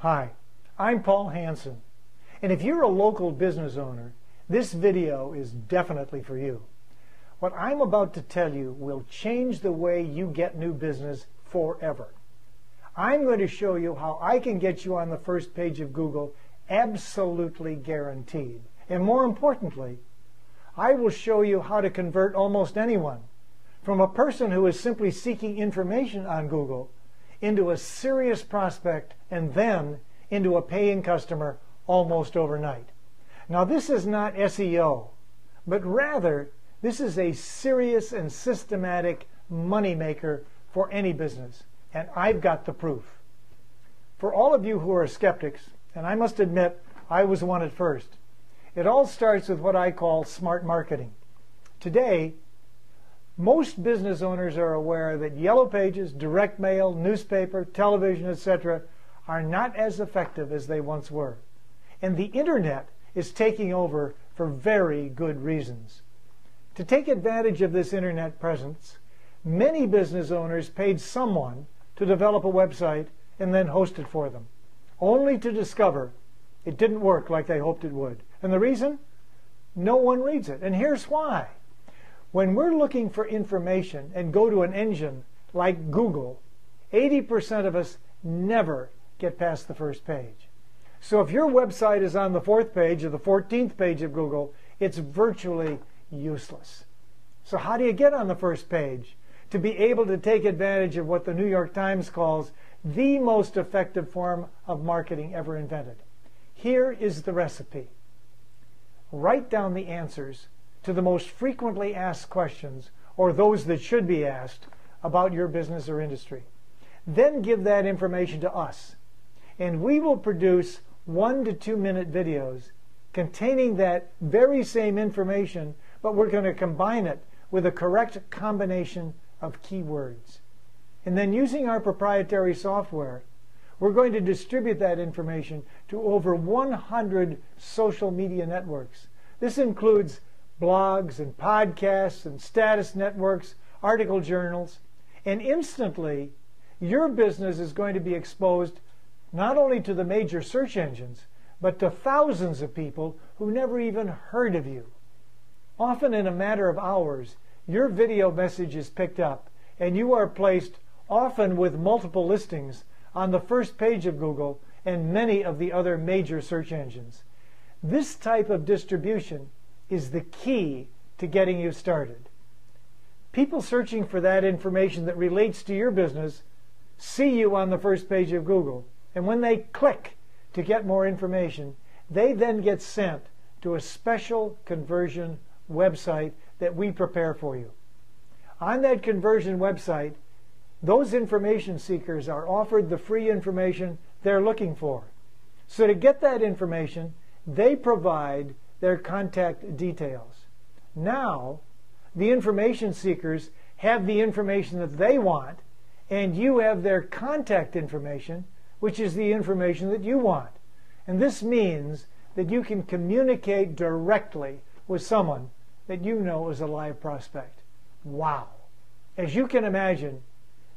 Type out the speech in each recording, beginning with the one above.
Hi, I'm Paul Hansen, and if you're a local business owner, this video is definitely for you. What I'm about to tell you will change the way you get new business forever. I'm going to show you how I can get you on the first page of Google absolutely guaranteed. And more importantly, I will show you how to convert almost anyone from a person who is simply seeking information on Google into a serious prospect and then into a paying customer almost overnight. Now, this is not SEO, but rather this is a serious and systematic moneymaker for any business, and I've got the proof. For all of you who are skeptics, and I must admit I was one at first, it all starts with what I call smart marketing. Today, most business owners are aware that yellow pages, direct mail, newspaper, television, etc. are not as effective as they once were. And the internet is taking over for very good reasons. To take advantage of this internet presence, many business owners paid someone to develop a website and then host it for them, only to discover it didn't work like they hoped it would. And the reason? No one reads it. And here's why. When we're looking for information and go to an engine like Google, 80% of us never get past the first page. So if your website is on the 4th page or the 14th page of Google, it's virtually useless. So how do you get on the first page to be able to take advantage of what the New York Times calls the most effective form of marketing ever invented? Here is the recipe. Write down the answers to the most frequently asked questions, or those that should be asked, about your business or industry. Then give that information to us, and we will produce 1 to 2 minute videos containing that very same information, but we're going to combine it with a correct combination of keywords. And then using our proprietary software, we're going to distribute that information to over 100 social media networks. This includes blogs and podcasts and status networks, article journals, and instantly your business is going to be exposed not only to the major search engines, but to thousands of people who never even heard of you. Often in a matter of hours, your video message is picked up and you are placed, often with multiple listings, on the first page of Google and many of the other major search engines. This type of distribution is the key to getting you started. People searching for that information that relates to your business see you on the first page of Google, and when they click to get more information, they then get sent to a special conversion website that we prepare for you. On that conversion website, those information seekers are offered the free information they're looking for. So to get that information, they provide their contact details. Now, the information seekers have the information that they want, and you have their contact information, which is the information that you want. And this means that you can communicate directly with someone that you know is a live prospect. Wow! As you can imagine,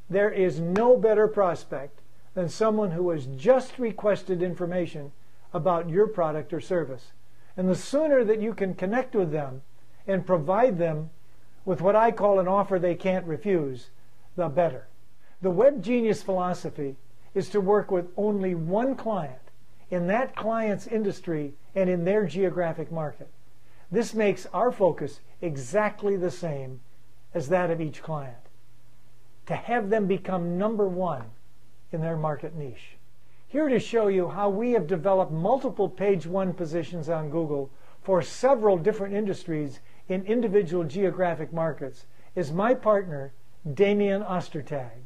there is no better prospect than someone who has just requested information about your product or service. And the sooner that you can connect with them and provide them with what I call an offer they can't refuse, the better. The Web Genius philosophy is to work with only one client in that client's industry and in their geographic market. This makes our focus exactly the same as that of each client, to have them become number one in their market niche. Here to show you how we have developed multiple page one positions on Google for several different industries in individual geographic markets is my partner, Damian Ostertag.